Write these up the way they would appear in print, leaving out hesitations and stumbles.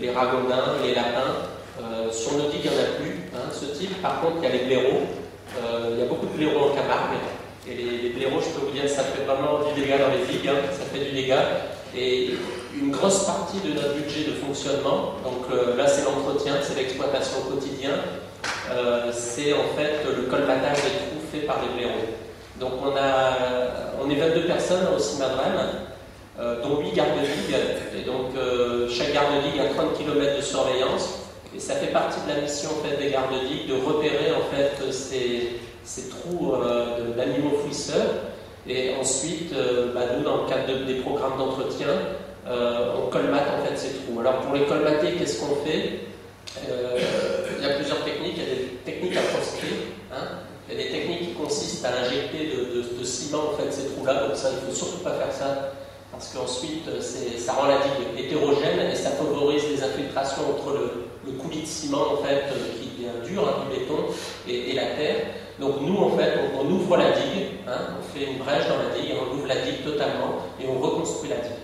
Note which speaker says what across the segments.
Speaker 1: les ragondins, les lapins. Sur nos digues, il n'y en a plus, hein, ce type. Par contre, il y a les blaireaux. Il y a beaucoup de blaireaux en Camargue. Et les blaireaux, je peux vous dire, ça fait vraiment du dégât dans les digues, hein, ça fait du dégât. Et une grosse partie de notre budget de fonctionnement, donc là c'est l'entretien, c'est l'exploitation au quotidien, c'est en fait le colmatage des trous fait par les blaireaux. Donc on est 22 personnes au Cimadrem, dont 8 gardes-digues, et donc chaque garde-digue a 30 km de surveillance, et ça fait partie de la mission en fait, des gardes-digues de repérer en fait ces trous d'animaux fouisseurs. Et ensuite, nous, dans le cadre des programmes d'entretien, on colmate en fait ces trous. Alors pour les colmater, qu'est-ce qu'on fait? Il y a plusieurs techniques. Il y a des techniques à proscrire. Hein. Il y a des techniques qui consistent à injecter de ciment en fait ces trous-là. Donc ça, il ne faut surtout pas faire ça parce qu'ensuite, ça rend la digue hétérogène et ça favorise les infiltrations entre le coulis de ciment en fait qui devient dur, hein, du béton, et la terre. Donc nous, en fait, on ouvre la digue, hein, on fait une brèche dans la digue, on ouvre la digue totalement et on reconstruit la digue.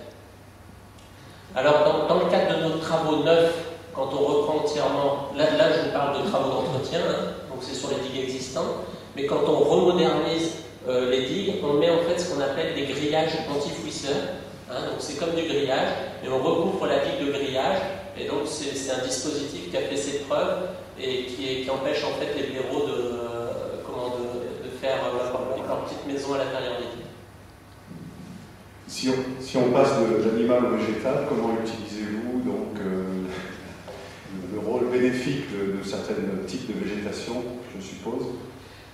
Speaker 1: Alors, dans le cadre de nos travaux neufs, quand on reprend entièrement, là je vous parle de travaux d'entretien, hein, donc c'est sur les digues existantes, mais quand on remodernise les digues, on met en fait ce qu'on appelle des grillages anti-fouisseurs, hein, donc c'est comme du grillage, et on recouvre la digue de grillage, et donc c'est un dispositif qui a fait ses preuves et qui empêche en fait les blaireaux de faire leur petite maison à l'intérieur des digues.
Speaker 2: Si on passe de l'animal au végétal, comment utilisez-vous donc le rôle bénéfique de certains types de végétation, je suppose?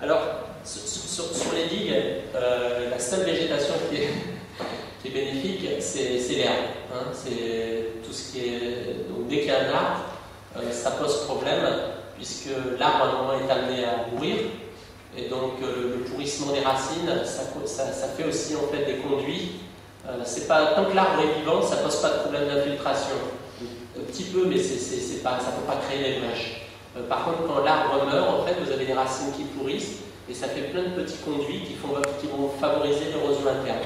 Speaker 1: Alors, sur les digues, la seule végétation qui est bénéfique, c'est l'herbe. Hein, c'est tout ce qui est. Donc, dès qu'il y a un arbre, ça pose problème, puisque l'arbre à un moment est amené à mourir. Et donc le pourrissement des racines, ça fait aussi en fait des conduits. Tant que l'arbre est vivant, ça ne pose pas de problème d'infiltration. Un petit peu, mais ça ne peut pas créer des brèches. Par contre, quand l'arbre meurt, en fait, vous avez des racines qui pourrissent et ça fait plein de petits conduits qui vont favoriser l'érosion interne.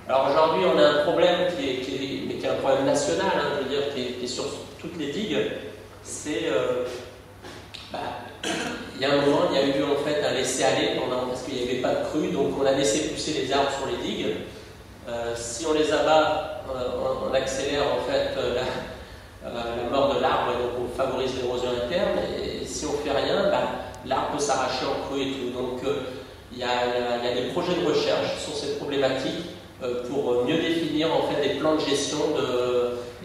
Speaker 1: Alors aujourd'hui, on a un problème qui est un problème national, hein, je veux dire, qui est sur toutes les digues. C'est il y a un moment, il y a eu en fait un laisser-aller parce qu'il n'y avait pas de crue, donc on a laissé pousser les arbres sur les digues. Si on les abat, on accélère en fait la mort de l'arbre et donc on favorise l'érosion interne. Et si on ne fait rien, l'arbre peut s'arracher en creux et tout. Donc il y a des projets de recherche sur cette problématique pour mieux définir en fait des plans de gestion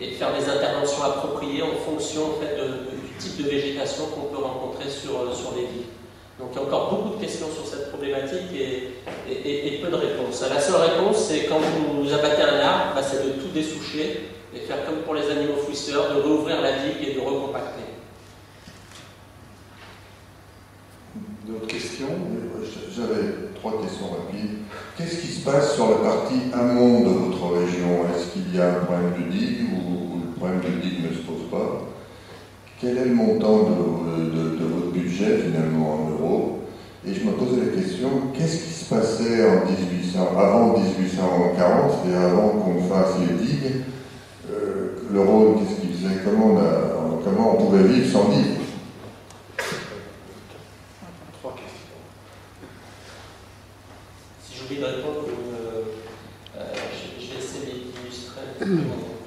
Speaker 1: et faire des interventions appropriées en fonction en fait du type de végétation qu'on peut rencontrer sur les digues. Donc il y a encore beaucoup de questions sur cette problématique et peu de réponses. La seule réponse, c'est quand vous abattez un arbre, c'est de tout dessoucher et faire comme pour les animaux fouisseurs, de rouvrir la digue et de recompacter.
Speaker 3: D'autres questions? J'avais 3 questions rapides. Qu'est-ce qui se passe sur la partie amont de votre région? Est-ce qu'il y a un problème de digue ou le problème de digue ne se pose pas? Quel est le montant de votre budget finalement en euros? Et je me posais la question, qu'est-ce qui se passait avant 1840, c'est-à-dire avant qu'on fasse les digues, le Rhône, qu'est-ce qu'il faisait? Comment on pouvait vivre sans digues?
Speaker 2: 3 questions.
Speaker 1: Si j'oublie de répondre, je vais essayer d'illustrer.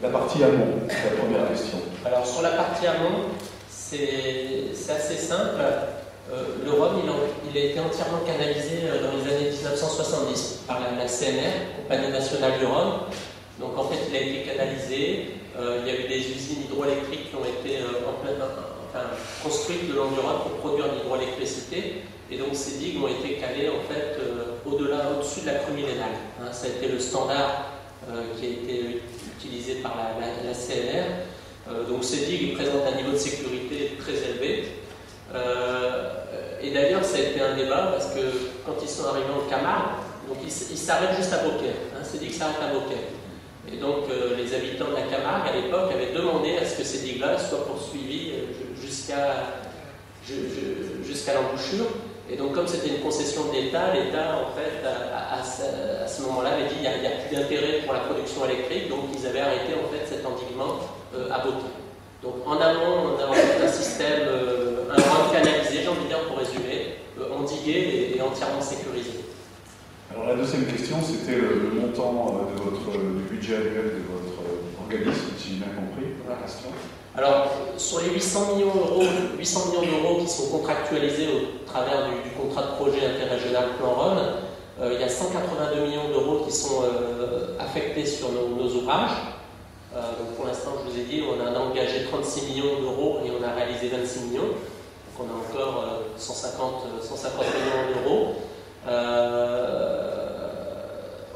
Speaker 2: La partie amont, c'est la première question.
Speaker 1: Alors sur la partie amont, c'est assez simple. Le Rhône, il a été entièrement canalisé dans les années 1970 par la CNR, Compagnie Nationale du Rhône. Donc en fait, il a été canalisé. Il y a eu des usines hydroélectriques qui ont été construites le long du Rhône pour produire de l'hydroélectricité. Et donc ces digues ont été calées en fait au-dessus de la crue millénale. Hein, ça a été le standard qui a été utilisé par la CNR. Donc ces digues présentent un niveau de sécurité très élevé. Et d'ailleurs, ça a été un débat parce que quand ils sont arrivés en Camargue, donc ils s'arrêtent juste à Beaucaire. Hein, ces digues s'arrêtent à Beaucaire. Et donc les habitants de la Camargue à l'époque avaient demandé à ce que ces digues-là soient poursuivies jusqu'à l'embouchure. Et donc comme c'était une concession de l'État, l'État en fait à ce moment-là avait dit il n'y a plus d'intérêt pour la production électrique, donc ils avaient arrêté en fait cet endiguement à Beaucaire. Donc en amont, on a en fait un système, un run canalisé, j'ai envie de dire pour résumer, endigué et entièrement sécurisé.
Speaker 2: Alors la deuxième question, c'était le montant du budget annuel de votre organisme, si j'ai bien compris, la question.
Speaker 1: Alors, sur les 800 millions d'euros qui sont contractualisés au travers du contrat de projet interrégional Plan Rhône, il y a 182 millions d'euros qui sont affectés sur nos ouvrages. Donc pour l'instant, je vous ai dit, on a engagé 36 millions d'euros et on a réalisé 26 millions. Donc on a encore 150 millions d'euros.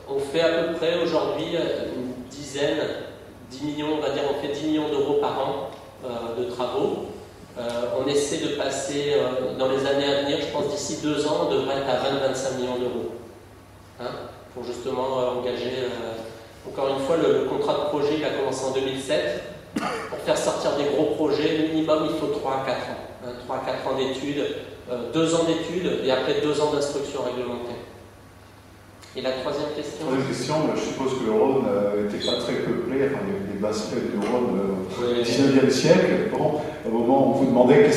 Speaker 1: On fait à peu près aujourd'hui une dizaine, 10 millions, on va dire, on fait 10 millions d'euros par an de travaux. On essaie de passer, dans les années à venir, je pense d'ici 2 ans, on devrait être à 20-25 millions d'euros. Pour justement engager, encore une fois, le contrat de projet il a commencé en 2007. Pour faire sortir des gros projets, minimum, il faut 3 à 4 ans. 3 à 4 ans d'études, 2 ans d'études et après 2 ans d'instruction réglementaire. Et la troisième question?
Speaker 2: Troisième question, je suppose que le Rhône n'était pas très peuplé, enfin il y avait des bassins du Rhône au XIXe siècle. Bon, à un moment, on vous demandait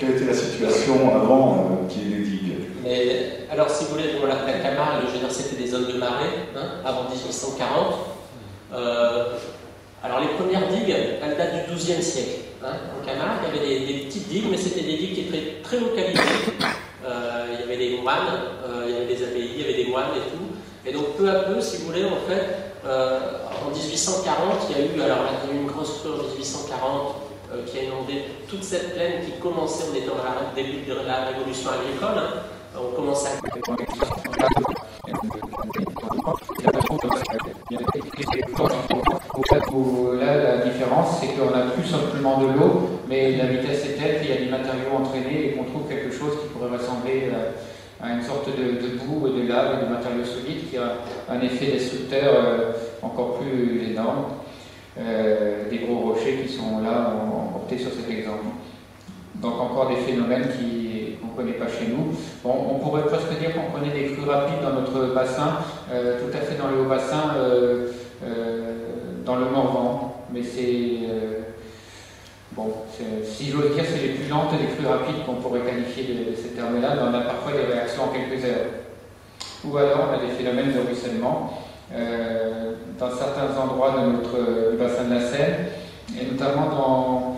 Speaker 2: quelle était la situation avant qu'il y ait des digues.
Speaker 1: Mais, alors, si vous voulez, bon, la Camargue, je veux dire, c'était des zones de marée, avant 1840. Alors, les premières digues, elles datent du XIIe siècle. En Camargue, il y avait des petites digues, mais c'était des digues qui étaient très localisées. Il y avait des moines, il y avait des abbayes, il y avait des moines et tout. Et donc, peu à peu, si vous voulez, en fait, en 1840, il y a eu une grosse crue en 1840 qui a inondé toute cette plaine qui commençait, on était au début de la révolution agricole. On commençait à...
Speaker 4: Là, la différence, c'est qu'on n'a plus simplement de l'eau, mais la vitesse est telle qu'il y a des matériaux entraînés et qu'on trouve quelque chose qui pourrait ressembler à une sorte de boue, de lave, de matériaux solides qui a un effet destructeur encore plus énorme. Des gros rochers qui sont là emportés sur cet exemple. Donc encore des phénomènes qu'on ne connaît pas chez nous. Bon, on pourrait presque dire qu'on connaît des crues rapides dans notre bassin, tout à fait dans le haut bassin, dans le Morvan. Mais c'est... si j'ose dire, c'est les plus lentes des crues rapides qu'on pourrait qualifier de ces termes-là, mais on a parfois des réactions en quelques heures. Ou alors on a des phénomènes de ruissellement dans certains endroits de notre bassin de la Seine, et notamment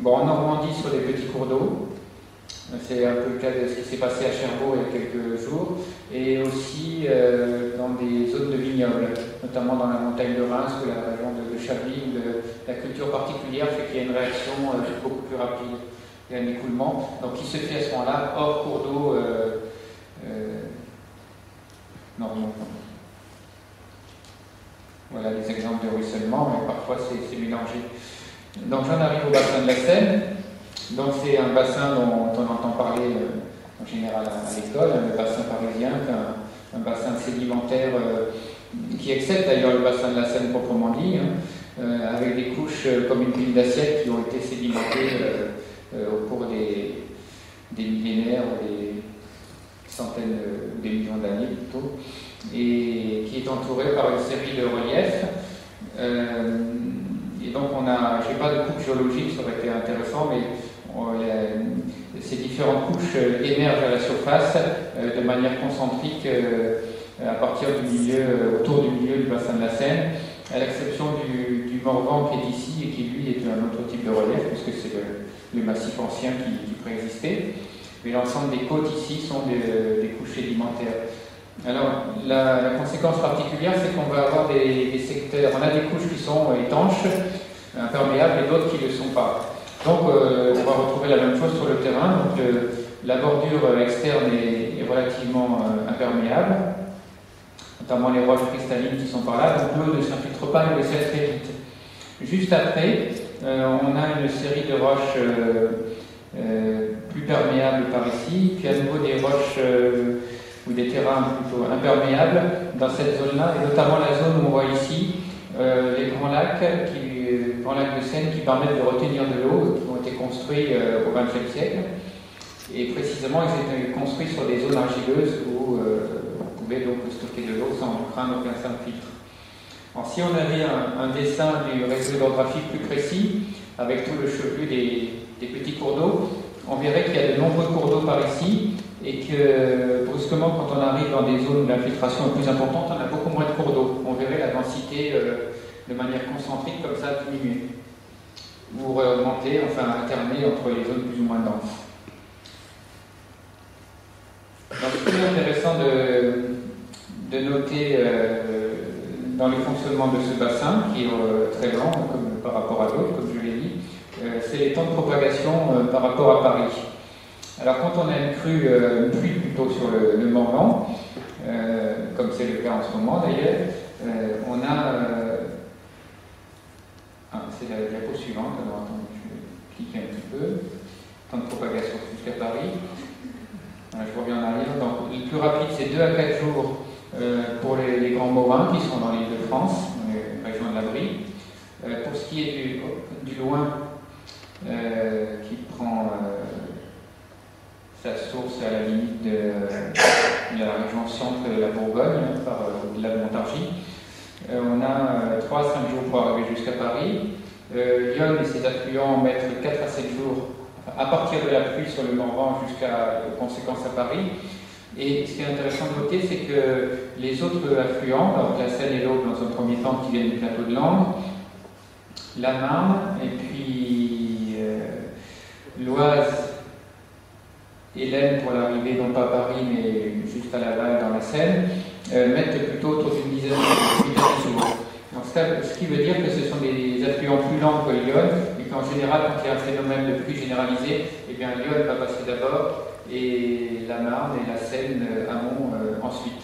Speaker 4: en Normandie sur les petits cours d'eau. C'est un peu le cas de ce qui s'est passé à Cherbourg il y a quelques jours, et aussi dans des zones de vignobles, notamment dans la montagne de Reims ou la région de Chablis, où la culture particulière fait qu'il y a une réaction beaucoup plus rapide. Il y a un écoulement, donc qui se fait à ce moment-là hors cours d'eau normaux. Voilà des exemples de ruissellement, mais parfois c'est mélangé. Donc j'en arrive au bassin de la Seine. Donc c'est un bassin dont on entend parler en général à l'école, le bassin parisien, un bassin sédimentaire qui excède d'ailleurs le bassin de la Seine proprement dit, avec des couches comme une pile d'assiettes qui ont été sédimentées au cours des millénaires ou des centaines, des millions d'années plutôt, et qui est entouré par une série de reliefs. Et donc on a, je n'ai pas de coupe géologique, ça aurait été intéressant, mais ces différentes couches émergent à la surface de manière concentrique à partir du milieu, autour du milieu du bassin de la Seine, à l'exception du Morvan qui est ici et qui lui est un autre type de relief, puisque c'est le massif ancien qui préexistait. Mais l'ensemble des côtes ici sont des couches sédimentaires. Alors, la conséquence particulière, c'est qu'on va avoir des secteurs. On a des couches qui sont étanches, imperméables, et d'autres qui ne le sont pas. Donc, on va retrouver la même chose sur le terrain. Donc, la bordure externe est relativement imperméable, notamment les roches cristallines qui sont par là. Donc, l'eau ne s'infiltre pas, mais elle très vite. Juste après, on a une série de roches plus perméables par ici, puis à nouveau des roches ou des terrains plutôt imperméables dans cette zone-là, et notamment la zone où on voit ici les grands lacs de Seine qui permettent de retenir de l'eau, qui ont été construits au XXe siècle. Et précisément, ils étaient construits sur des zones argileuses où on pouvait donc stocker de l'eau sans craindre aucun simple filtre. Alors, si on avait un dessin du réseau hydrographique plus précis, avec tout le chevelu des petits cours d'eau, on verrait qu'il y a de nombreux cours d'eau par ici, et que brusquement, quand on arrive dans des zones où l'infiltration est plus importante, on a beaucoup moins de cours d'eau. On verrait la densité de manière concentrique comme ça diminuer, ou augmenter, enfin alterner entre les zones plus ou moins denses. Donc, ce qui est intéressant de noter dans le fonctionnement de ce bassin, qui est très lent par rapport à d'autres, comme je l'ai dit, c'est les temps de propagation par rapport à Paris. Alors quand on a une pluie plutôt sur le Morvan, comme c'est le cas en ce moment d'ailleurs, on a... c'est la diapo suivante, alors attendez, je vais cliquer un petit peu. Temps de propagation jusqu'à Paris. Voilà, je reviens en arrière. Donc, le plus rapide, c'est 2 à 4 jours pour les grands bovins qui sont dans l'île de France, dans les régions de la Brie. Pour ce qui est du loin, qui prend sa source à la limite de la région centre de la Bourgogne, par la Montargis, on a 3 à 5 jours pour arriver jusqu'à Paris. Yonne et ses affluents mettent 4 à 7 jours à partir de la pluie sur le Morvan jusqu'à conséquences à Paris. Et ce qui est intéressant de noter, c'est que les autres affluents, donc la Seine et l'Aube dans un premier temps qui viennent du plateau de Langres, la Marne et puis l'Oise et l'Aisne pour l'arrivée non pas à Paris mais juste à Laval dans la Seine, mettent plutôt autour d'une dizaine de jours. Donc, ce qui veut dire que ce sont des affluents plus lents que l'Yonne, et qu'en général, quand il y a un phénomène de pluie généralisé, eh bien l'Yonne va passer d'abord, et la Marne et la Seine amont ensuite.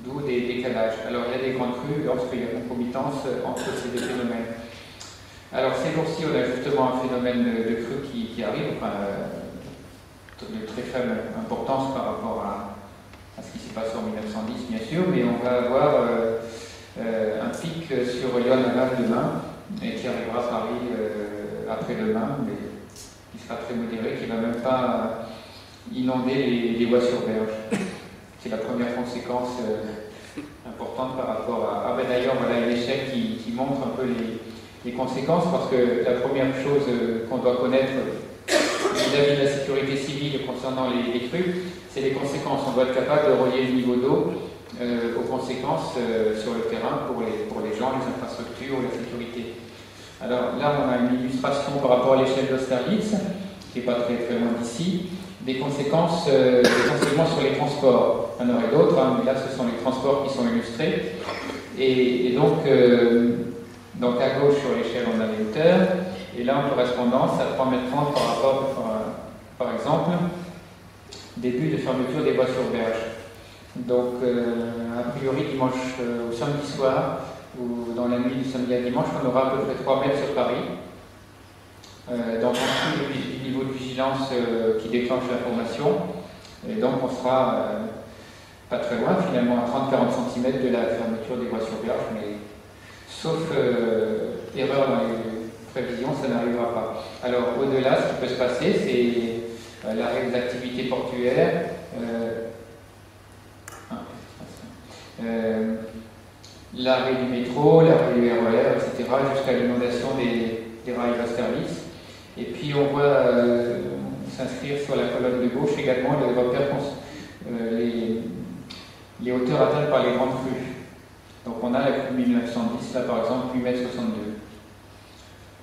Speaker 4: D'où des décalages. Alors il y a des grandes crues lorsqu'il y a concomitance entre ces deux phénomènes. Alors ces jours-ci, on a justement un phénomène de crue qui arrive, enfin, de très faible importance par rapport à ce qui s'est passé en 1910, bien sûr, mais on va avoir un pic sur Yonne-Laval demain, et qui arrivera à Paris après-demain, mais qui sera très modéré, qui ne va même pas inonder les voies sur berge. C'est la première conséquence importante par rapport à... Ah ben d'ailleurs, voilà une échelle qui montre un peu les conséquences, parce que la première chose qu'on doit connaître vis-à-vis de la sécurité civile concernant les crues, c'est les conséquences. On doit être capable de relier le niveau d'eau aux conséquences sur le terrain pour les gens, les infrastructures, la sécurité. Alors là, on a une illustration par rapport à l'échelle d'Austerlitz, qui n'est pas très loin d'ici, des conséquences essentiellement sur les transports. Il y en aurait d'autres, hein, mais là, ce sont les transports qui sont illustrés. Et donc à gauche sur l'échelle, on a les hauteurs, et là, en correspondance, à 3,30 m par rapport, par exemple, début de fermeture des voies sur berge. Donc, a priori, dimanche au samedi soir, ou dans la nuit du samedi à dimanche, on aura à peu près 3 mètres sur Paris. Donc, en dessous du niveau de vigilance qui déclenche l'information. Et donc, on sera pas très loin, finalement, à 30-40 cm de la fermeture des voies sur berge, mais sauf erreur dans les prévisions, ça n'arrivera pas. Alors, au-delà, ce qui peut se passer, c'est l'arrêt des activités portuaires, l'arrêt du métro, l'arrêt du RER, etc., jusqu'à l'inondation des rails d'Austerlitz. Et puis on voit s'inscrire sur la colonne de gauche également les repères, les hauteurs atteintes par les grandes crues. Donc on a la crue 1910, là par exemple 8,62 m.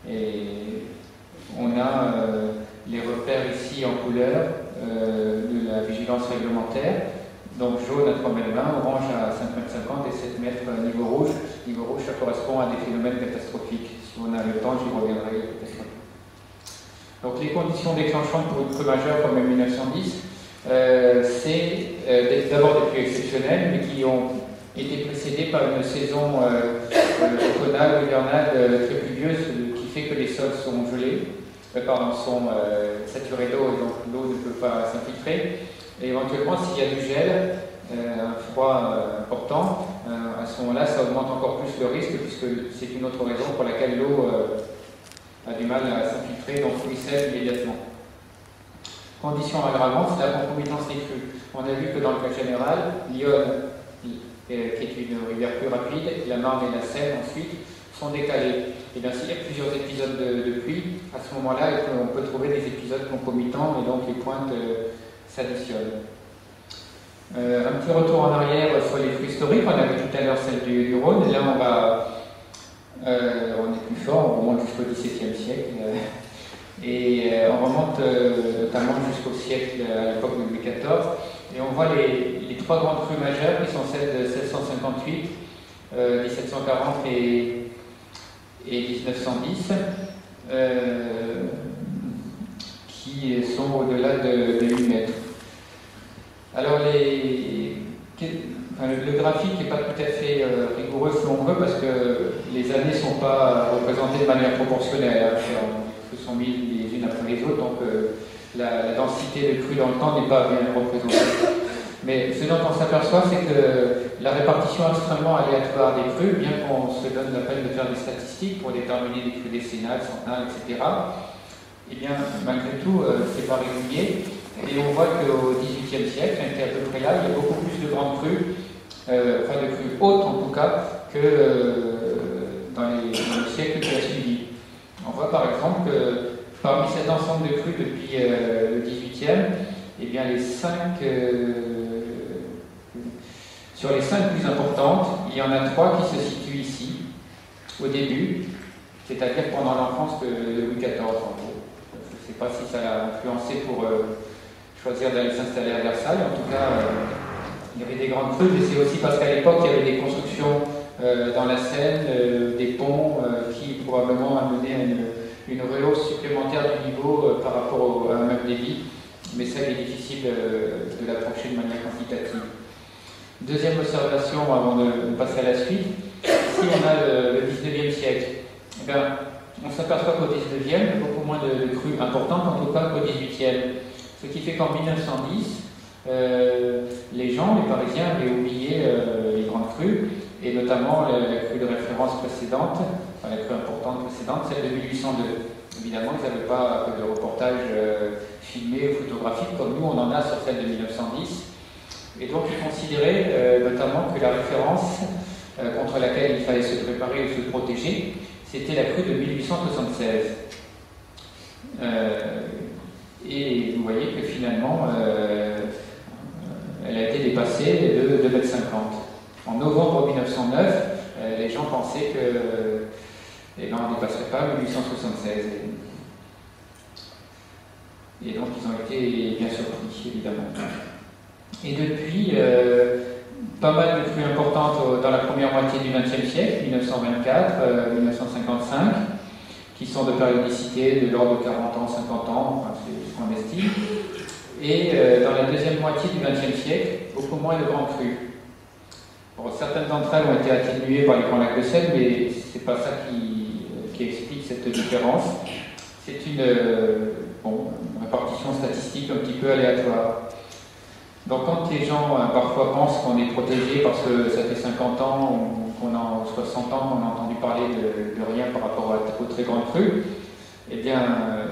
Speaker 4: Et on a les repères ici en couleur de la vigilance réglementaire. Donc jaune à 3,20 m, orange à 5,50 m et 7 m niveau rouge. Niveau rouge, ça correspond à des phénomènes catastrophiques. Si on a le temps, j'y reviendrai peut-être. Donc les conditions déclenchantes pour une crue majeure comme en 1910, c'est d'abord des pluies exceptionnelles, mais qui ont été précédées par une saison automnale ou hivernale très pluvieuse, qui fait que les sols sont gelés, sont saturés d'eau, et donc l'eau ne peut pas s'infiltrer. Et éventuellement, s'il y a du gel, un froid important, à ce moment-là, ça augmente encore plus le risque, puisque c'est une autre raison pour laquelle l'eau a du mal à s'infiltrer, donc ruisselle immédiatement. Condition aggravante, c'est la concomitance des crues. On a vu que dans le cas général, l'Yonne qui est une rivière plus rapide, et la Marne et la Seine ensuite sont décalées. Et bien s'il y a plusieurs épisodes de pluie, à ce moment-là, on peut trouver des épisodes concomitants, et donc les pointes s'additionnent. Un petit retour en arrière sur les crues historiques. On avait tout à l'heure celle du Rhône, et là on est plus fort, on remonte jusqu'au XVIIe siècle, et on remonte notamment jusqu'au siècle, à l'époque de Louis XIV, et on voit les trois grandes crues majeures qui sont celles de 1658, 1740 et 1910, qui sont au-delà de 8 mètres. Alors le graphique n'est pas tout à fait rigoureux si on veut, parce que les années ne sont pas représentées de manière proportionnelle. Elles sont mises les unes après les autres, donc la densité de crues dans le temps n'est pas bien représentée. Mais ce dont on s'aperçoit, c'est que la répartition extrêmement aléatoire des crues, bien qu'on se donne la peine de faire des statistiques pour déterminer les crues décennales, centennales, etc., eh bien, malgré tout, c'est pas régulier. Et on voit qu'au XVIIIe siècle, on était à peu près là, il y a beaucoup plus de grandes crues, enfin de crues hautes en tout cas, que dans le siècle qui a suivi. On voit par exemple que parmi cet ensemble de crues depuis le XVIIIe, eh bien sur les 5 plus importantes, il y en a 3 qui se situent ici, au début, c'est-à-dire pendant l'enfance de Louis XIV en gros. Je ne sais pas si ça l'a influencé pour choisir d'aller s'installer à Versailles. En tout cas, il y avait des grandes crues, mais c'est aussi parce qu'à l'époque, il y avait des constructions dans la Seine, des ponts qui probablement amenaient à une rehausse supplémentaire du niveau par rapport à un même débit. Mais ça, il est difficile de l'approcher de manière quantitative. Deuxième observation, avant de passer à la suite, ici on a le 19e siècle. Eh bien, on s'aperçoit qu'au 19e, il y a beaucoup moins de crues importantes, en tout cas qu'au 18e. Ce qui fait qu'en 1910, les gens, les Parisiens, avaient oublié les grandes crues, et notamment la crue de référence précédente, enfin, la crue importante précédente, celle de 1802. Évidemment, ils n'avaient pas de reportage filmé ou photographique comme nous, on en a sur celle de 1910. Et donc, ils considéraient notamment que la référence contre laquelle il fallait se préparer ou se protéger, c'était la crue de 1876. Et vous voyez que finalement, elle a été dépassée de 2,50 m. En novembre 1909, les gens pensaient que on ne dépasserait pas 1876. Et donc, ils ont été bien surpris, évidemment. Et depuis, pas mal de crues importantes dans la première moitié du XXe siècle, 1924, 1955, qui sont de périodicité de l'ordre de 40 ans, 50 ans, enfin, c'est ce qu'on estime. Et dans la deuxième moitié du XXe siècle, beaucoup moins de grandes crues. Bon, certaines d'entre elles ont été atténuées par les grands lacs de Seine, mais ce n'est pas ça qui explique cette différence. C'est une répartition statistique un petit peu aléatoire. Donc quand les gens parfois pensent qu'on est protégé parce que ça fait 50 ans ou qu'on a 60 ans qu'on a entendu parler de rien par rapport aux très grandes crues, eh bien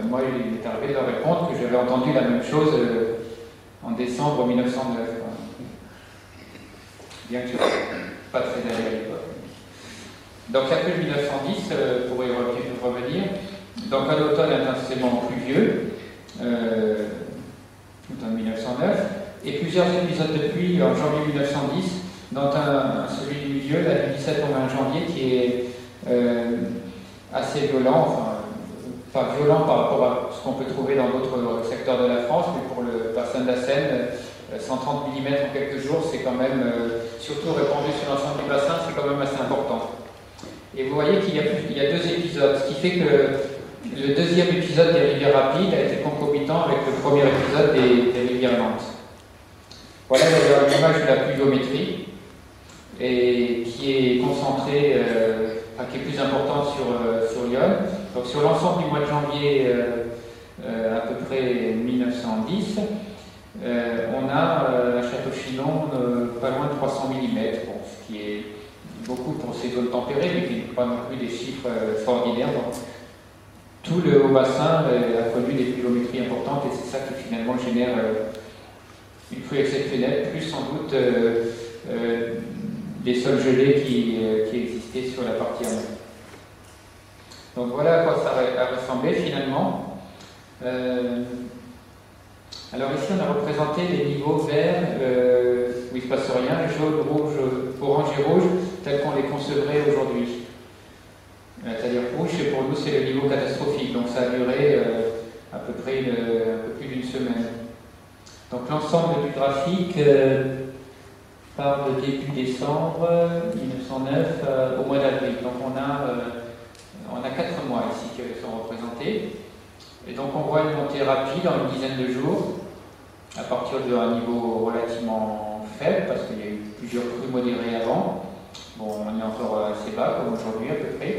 Speaker 4: moi il m'est arrivé de leur répondre que j'avais entendu la même chose en décembre 1909. Bien que je ne sois pas très âgé à l'époque. Donc la crue de 1910, pour y revenir, donc un automne intensément pluvieux, automne 1909, et plusieurs épisodes de pluie en janvier 1910, dont celui du milieu, là, du 17 au 20 janvier, qui est assez violent, enfin, pas violent par rapport à ce qu'on peut trouver dans d'autres secteurs de la France, mais pour le bassin de la Seine, 130 mm en quelques jours, c'est quand même, surtout répandu sur l'ensemble du bassin, c'est quand même assez important. Et vous voyez qu'il y a 2 épisodes, ce qui fait que le deuxième épisode des rivières rapides a été concomitant avec le premier épisode des rivières lentes. Voilà l'image de la pluviométrie, et qui est concentrée, qui est plus importante sur Lyon. Donc sur l'ensemble du mois de janvier, à peu près 1910, on a à Château-Chinon pas loin de 300 mm, bon, ce qui est beaucoup pour ces zones tempérées, mais qui n'est pas non plus des chiffres extraordinaires. Donc, tout le haut bassin a connu des pluviométries importantes, et c'est ça qui finalement génère une crue exceptionnelle, plus sans doute des sols gelés qui existaient sur la partie amont. Donc voilà à quoi ça ressemblait finalement. Alors ici on a représenté les niveaux verts où il ne se passe rien, jaune, rouge, orange et rouge, tels qu'on les concevrait aujourd'hui. C'est-à-dire rouge, pour nous c'est le niveau catastrophique, donc ça a duré à peu près un peu plus d'une semaine. Donc l'ensemble du graphique part de début décembre 1909 au mois d'avril. Donc on a 4 mois ici qui sont représentés. Et donc on voit une montée rapide en une dizaine de jours, à partir d'un niveau relativement faible, parce qu'il y a eu plusieurs crues modérées avant. Bon, on est encore assez bas, comme aujourd'hui à peu près.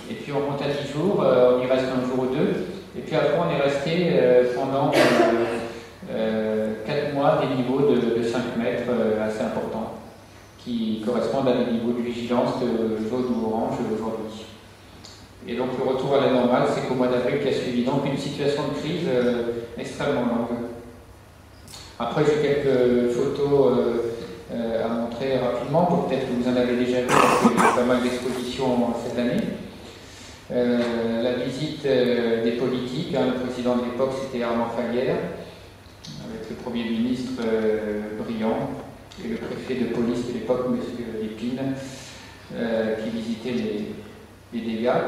Speaker 4: Et puis on monte à 10 jours, on y reste un jour ou deux. Et puis après on est resté pendant 4 mois des niveaux de 5 mètres assez importants, qui correspondent à des niveaux de vigilance jaune ou orange aujourd'hui. Et donc le retour à la normale, c'est qu'au mois d'avril qui a suivi, donc une situation de crise extrêmement longue. Après j'ai quelques photos à montrer rapidement, peut-être que vous en avez déjà vu, parce qu'il y a eu pas mal d'expositions cette année. La visite des politiques, le président de l'époque c'était Armand Fallières, avec le Premier ministre Briand et le préfet de police de l'époque, M. Lépine, qui visitait les dégâts.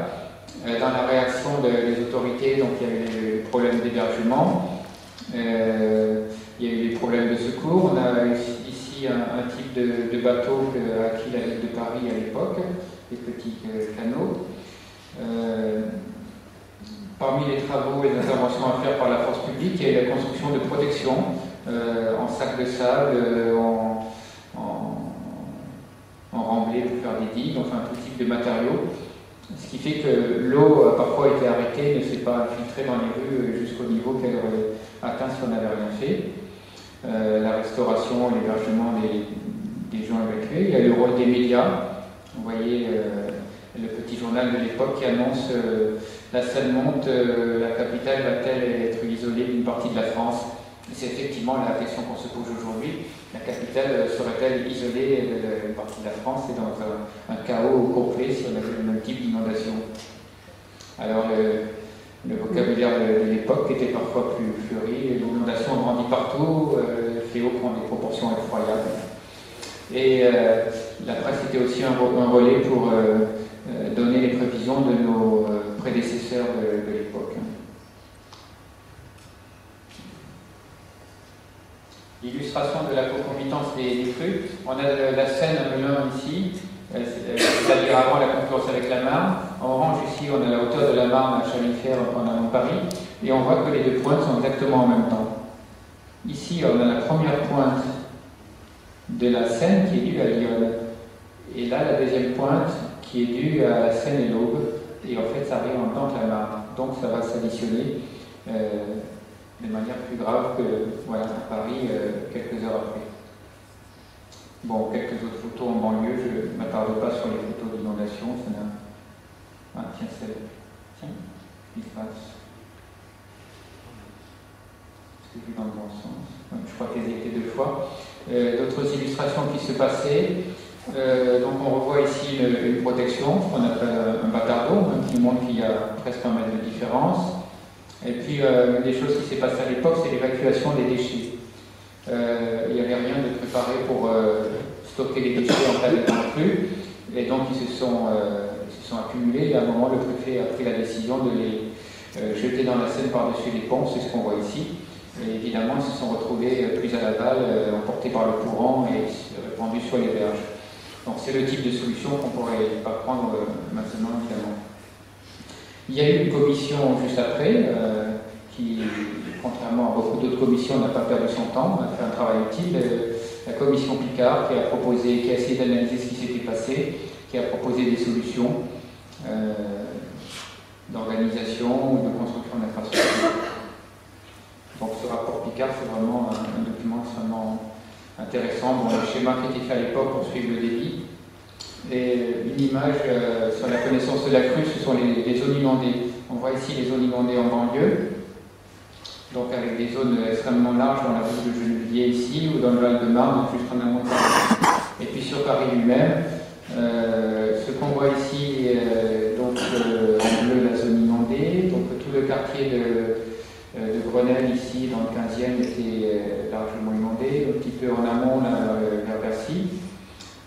Speaker 4: Dans la réaction des autorités, donc il y a eu des problèmes d'hébergement, il y a eu des problèmes de secours. On a ici un type de bateau acquis la ville de Paris à l'époque, des petits canots. Parmi les travaux et les interventions à faire par la force publique, il y a eu la construction de protections en sacs de sable, en remblai pour faire des digues, enfin tout type de matériaux. Ce qui fait que l'eau a parfois été arrêtée, ne s'est pas infiltrée dans les rues jusqu'au niveau qu'elle aurait atteint si on n'avait rien fait. La restauration et l'hébergement des gens évacués. Il y a le rôle des médias. Vous voyez le petit journal de l'époque qui annonce la Seine monte, la capitale va-t-elle être isolée d'une partie de la France? C'est effectivement la question qu'on se pose aujourd'hui. La capitale serait-elle isolée d'une partie de la France et dans un chaos complet si on avait le même type d'inondation? Alors le vocabulaire de l'époque était parfois plus fleuri, l'inondation grandit partout, le fléau prend des proportions effroyables. Et la presse était aussi un relais pour donner les prévisions de nos prédécesseurs de l'époque. L'illustration de la concomitance des crues. On a la Seine à Melun ici, c'est-à-dire avant la confluence avec la Marne. En orange ici, on a la hauteur de la Marne à Chalifert en amont de Paris. Et on voit que les deux pointes sont exactement en même temps. Ici, on a la première pointe de la Seine qui est due à l'Yonne. Et là, la deuxième pointe qui est due à la Seine et l'Aube. Et en fait, ça arrive en même temps que la Marne. Donc ça va s'additionner de manière plus grave que voilà, à Paris quelques heures après. Bon, quelques autres photos en banlieue, je ne m'attarde pas sur les photos d'inondation. Ah, tiens, celle-là. Tiens, il passe. C'est vu dans le bon sens. Je crois qu'elles étaient 2 fois. D'autres illustrations qui se passaient. Donc on revoit ici une protection, ce qu'on appelle un bâtard d'eau, qui montre qu'il y a presque 1 mètre de différence. Et puis une des choses qui s'est passée à l'époque, c'est l'évacuation des déchets. Il n'y avait rien de préparé pour stocker les déchets en cas de crue, et donc ils se sont accumulés. Et à un moment, le préfet a pris la décision de les jeter dans la Seine par-dessus les ponts, c'est ce qu'on voit ici. Et évidemment, ils se sont retrouvés plus à l'aval, emportés par le courant et répandus sur les berges. Donc c'est le type de solution qu'on ne pourrait pas prendre maintenant, évidemment. Il y a eu une commission juste après, qui, contrairement à beaucoup d'autres commissions, n'a pas perdu son temps, a fait un travail utile. La commission Picard qui a essayé d'analyser ce qui s'était passé, qui a proposé des solutions d'organisation ou de construction d'infrastructures. Donc ce rapport Picard, c'est vraiment un document extrêmement intéressant. Bon, le schéma qui était fait à l'époque pour suivre le débit. Et une image sur la connaissance de la crue, ce sont les zones inondées. On voit ici les zones inondées en banlieue, donc avec des zones extrêmement larges dans la ville de Gennevilliers ici, ou dans le Val-de-Marne, juste en amont de Paris. Et puis sur Paris lui-même, ce qu'on voit ici, donc en bleu la zone inondée, donc tout le quartier de Grenelle ici dans le 15e était largement inondé, un petit peu en amont là, vers Bercy.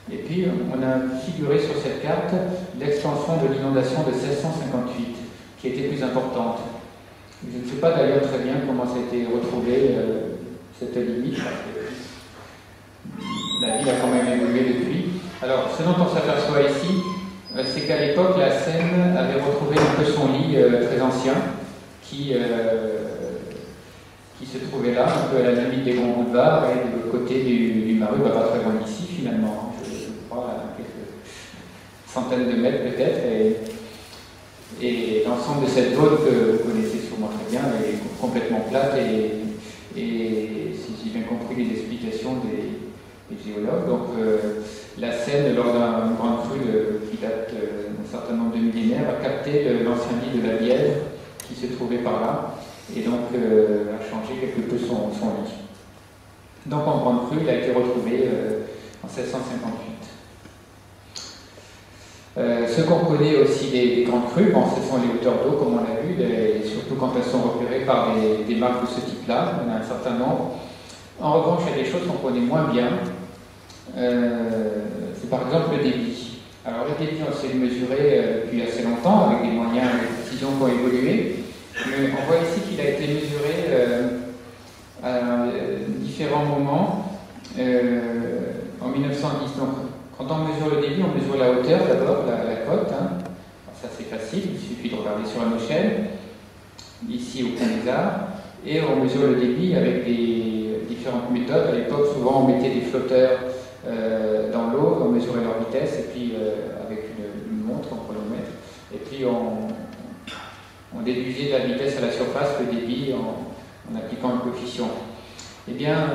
Speaker 4: Et puis on a figuré sur cette carte l'extension de l'inondation de 1658, qui était plus importante. Je ne sais pas d'ailleurs très bien comment ça a été retrouvé, cette limite, parce que la ville a quand même évolué depuis. Alors, ce dont on s'aperçoit ici, c'est qu'à l'époque, la Seine avait retrouvé un peu son lit très ancien, qui se trouvait là, un peu à la limite des grands boulevards, et de l'autre côté du Maru, pas très loin d'ici finalement, je crois, à quelques centaines de mètres peut-être. Et l'ensemble de cette zone que vous connaissez sûrement très bien, elle est complètement plate et si j'ai bien compris les explications des géologues, donc la Seine, lors d'une grande crue qui date d'un certain nombre de millénaires, a capté l'ancien lit de la Bièvre qui se trouvait par là et donc a changé quelque peu son lit. Donc en grande crue, il a été retrouvé en 1658. Ce qu'on connaît aussi des grandes crues, bon, ce sont les hauteurs d'eau, comme on l'a vu, et surtout quand elles sont repérées par des marques de ce type-là, il y en a un certain nombre. En revanche, il y a des choses qu'on connaît moins bien. C'est par exemple le débit. Alors le débit, on sait le mesurer depuis assez longtemps, avec des moyens de précision qui ont évolué, mais on voit ici qu'il a été mesuré à différents moments en 1910. Donc, quand on mesure le débit, on mesure la hauteur d'abord, la cote. Hein. Ça c'est facile, il suffit de regarder sur une échelle, ici au Pont des Arts, et on mesure le débit avec des différentes méthodes. À l'époque, souvent on mettait des flotteurs dans l'eau, on mesurait leur vitesse, et puis avec une montre, un chronomètre, et puis on déduisait de la vitesse à la surface le débit en appliquant un coefficient. Eh bien,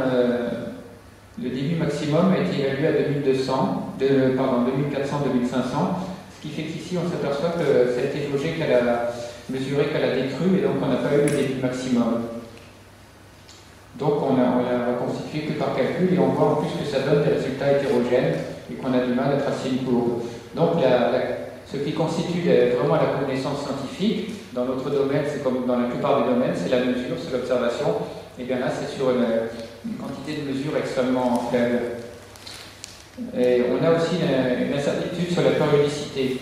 Speaker 4: le débit maximum a été évalué à 2400, 2500, ce qui fait qu'ici on s'aperçoit que ça a été jaugé qu'elle a mesuré qu'elle a décru, et donc on n'a pas eu le débit maximum. Donc on l'a reconstitué que par calcul, et on voit en plus que ça donne des résultats hétérogènes et qu'on a du mal à tracer une courbe. Donc ce qui constitue vraiment la connaissance scientifique, dans notre domaine, c'est comme dans la plupart des domaines, c'est la mesure, c'est l'observation. Et bien là, c'est sur une quantité de mesure extrêmement faible. Et on a aussi une incertitude sur la périodicité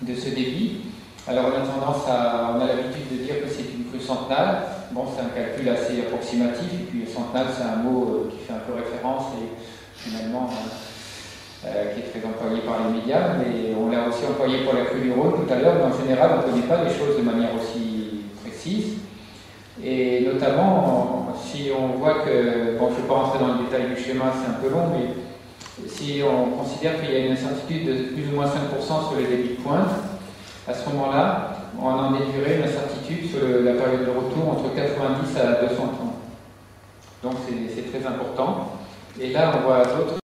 Speaker 4: de ce débit. Alors on a l'habitude de dire que c'est une crue centenale. Bon, c'est un calcul assez approximatif, et puis centenale, c'est un mot qui fait un peu référence et finalement qui est très employé par les médias, mais on l'a aussi employé pour la crue du Rhône tout à l'heure, mais en général, on ne connaît pas les choses de manière aussi précise. Et notamment, si on voit que, bon, je ne vais pas rentrer dans le détail du schéma, c'est un peu long, mais si on considère qu'il y a une incertitude de plus ou moins 5% sur les débits de pointe, à ce moment-là, on en déduirait une incertitude sur la période de retour entre 90 à 200 ans. Donc c'est très important. Et là, on voit d'autres